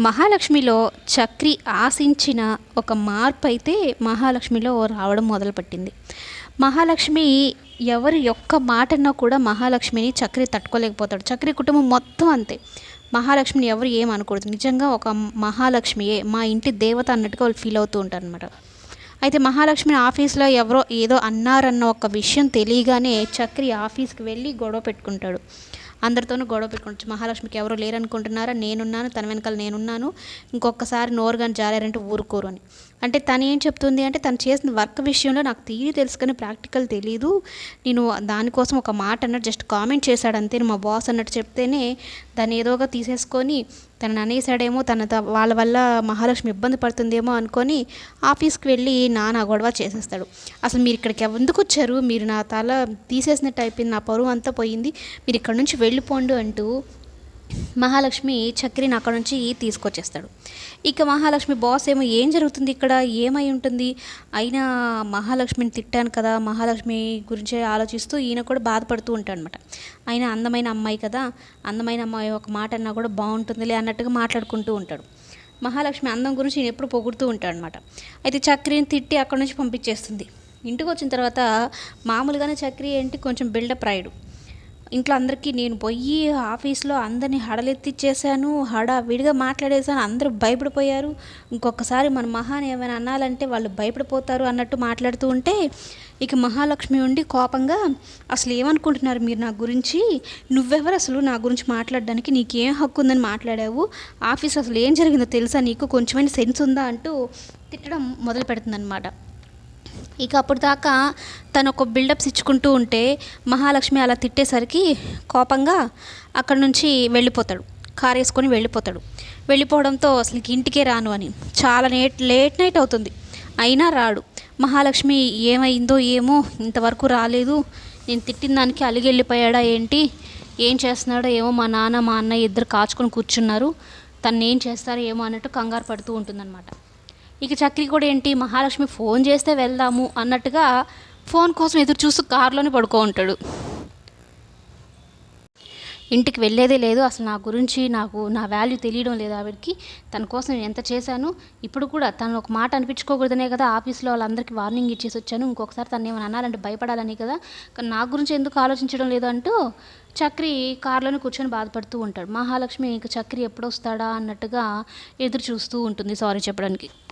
మహాలక్ష్మిలో చక్రి ఆశించిన ఒక మార్పు అయితే మహాలక్ష్మిలో రావడం మొదలుపెట్టింది. మహాలక్ష్మి ఎవరి యొక్క మాటన్నా కూడా మహాలక్ష్మిని చక్రి తట్టుకోలేకపోతాడు. చక్రి కుటుంబం మొత్తం అంతే. మహాలక్ష్మిని ఎవరు ఏమనకూడదు. నిజంగా ఒక మహాలక్ష్మియే మా ఇంటి దేవత అన్నట్టుగా వాళ్ళు ఫీల్ అవుతూ ఉంటారనమాట. అయితే మహాలక్ష్మి ఆఫీస్లో ఎవరో ఏదో అన్నారన్న ఒక విషయం తెలియగానే చక్రి ఆఫీస్కి వెళ్ళి గొడవ పెట్టుకుంటాడు. అందరితోనూ గొడవ పెట్టుకోవచ్చు. మహాలక్ష్మికి ఎవరో లేరనుకుంటున్నారా, నేనున్నాను, తన వెనకాల నేనున్నాను, ఇంకొకసారి నోరు కానీ జారారంటే ఊరుకోరు అని. అంటే తను ఏం చెప్తుంది అంటే, తను చేసిన వర్క్ విషయంలో నాకు థియరీ తెలుసు కానీ ప్రాక్టికల్ తెలీదు, నేను దానికోసం ఒక మాట అన్నట్టు జస్ట్ కామెంట్ చేశాడు అంతే, మా బాస్ అన్నట్టు చెప్తేనే దాన్ని ఏదోగా తీసేసుకొని తనని అనేసాడేమో, వాళ్ళ వల్ల మహాలక్ష్మి ఇబ్బంది పడుతుందేమో అనుకొని ఆఫీస్కి వెళ్ళి నానా గొడవ చేసేస్తాడు. అసలు మీరు ఇక్కడికి ఎందుకు వచ్చారు, మీరు నా తల తీసేసినట్టు అయిపోయింది, నా పరువు అంతా పోయింది, మీరు ఇక్కడ నుంచి వెళ్ళిపోండు అంటూ మహాలక్ష్మి చక్రిని అక్కడ నుంచి తీసుకొచ్చేస్తాడు. ఇక మహాలక్ష్మి బాస్ ఏమో ఏం జరుగుతుంది ఇక్కడ, ఏమై ఉంటుంది, అయినా మహాలక్ష్మిని తిట్టాను కదా, మహాలక్ష్మి గురించే ఆలోచిస్తూ ఈయన కూడా బాధపడుతూ ఉంటాడు అనమాట. అయినా అందమైన అమ్మాయి కదా, అందమైన అమ్మాయి ఒక మాట అన్నా కూడా బాగుంటుందిలే అన్నట్టుగా మాట్లాడుకుంటూ ఉంటాడు. మహాలక్ష్మి అందం గురించి నేను ఎప్పుడు పొగుడుతూ ఉంటాడు అనమాట. అయితే చక్రిని తిట్టి అక్కడ నుంచి పంపించేస్తుంది. ఇంటికి వచ్చిన తర్వాత మామూలుగానే చక్రి ఏంటి కొంచెం బిల్డప్ రాయడు. ఇంట్లో అందరికీ నేను పోయి ఆఫీస్లో అందరినీ హడలెత్తిచ్చేసాను, విడిగా మాట్లాడేసాను, అందరూ భయపడిపోయారు, ఇంకొకసారి మన మహాని ఏమైనా అనాలంటే వాళ్ళు భయపడిపోతారు అన్నట్టు మాట్లాడుతూ ఉంటే, ఇక మహాలక్ష్మి ఉండి కోపంగా, అసలు ఏమనుకుంటున్నారు మీరు నా గురించి, నువ్వెవరు అసలు నా గురించి మాట్లాడడానికి, నీకేం హక్కు ఉందని మాట్లాడావు, ఆఫీస్ అసలు ఏం జరిగిందో తెలుసా నీకు, కొంచెమైనా సెన్స్ ఉందా అంటూ తిట్టడం మొదలు పెడుతుందన్నమాట. ఇక అప్పుడు దాకా తను ఒక బిల్డప్స్ ఇచ్చుకుంటూ ఉంటే మహాలక్ష్మి అలా తిట్టేసరికి కోపంగా అక్కడ నుంచి వెళ్ళిపోతాడు. కారు వేసుకొని వెళ్ళిపోవడంతో అసలు ఇంటికే రాను అని చాలా లేట్ నైట్ అవుతుంది, అయినా రాడు. మహాలక్ష్మి ఏమైందో ఏమో ఇంతవరకు రాలేదు, నేను తిట్టిన దానికి అలిగి వెళ్ళిపోయాడా ఏంటి, ఏం చేస్తున్నాడో ఏమో, మా నాన్న మా అన్నయ్య ఇద్దరు కాచుకొని కూర్చున్నారు, తను ఏం చేస్తారో ఏమో అన్నట్టు కంగారు పడుతూ ఉంటుందన్నమాట. ఇక చక్రి కూడా ఏంటి, మహాలక్ష్మి ఫోన్ చేస్తే వెళ్దాము అన్నట్టుగా ఫోన్ కోసం ఎదురు చూస్తూ కారులోనే పడుకో ఉంటాడు. ఇంటికి వెళ్ళేదే లేదు, అసలు నా గురించి నా వాల్యూ తెలియడం లేదు ఆవిడకి, తన కోసం నేను ఎంత చేశాను, ఇప్పుడు కూడా తను ఒక మాట అనిపించుకోకూడదనే కదా ఆఫీస్లో వాళ్ళందరికీ వార్నింగ్ ఇచ్చేసి వచ్చాను, ఇంకొకసారి తను ఏమైనా అనాలంటే భయపడాలని కదా, కానీ నా గురించి ఎందుకు ఆలోచించడం లేదు అంటూ చక్రి కారులోనే కూర్చొని బాధపడుతూ ఉంటాడు. మహాలక్ష్మి ఇంక చక్రి ఎప్పుడు వస్తాడా అన్నట్టుగా ఎదురు చూస్తూ ఉంటుంది సారీ చెప్పడానికి.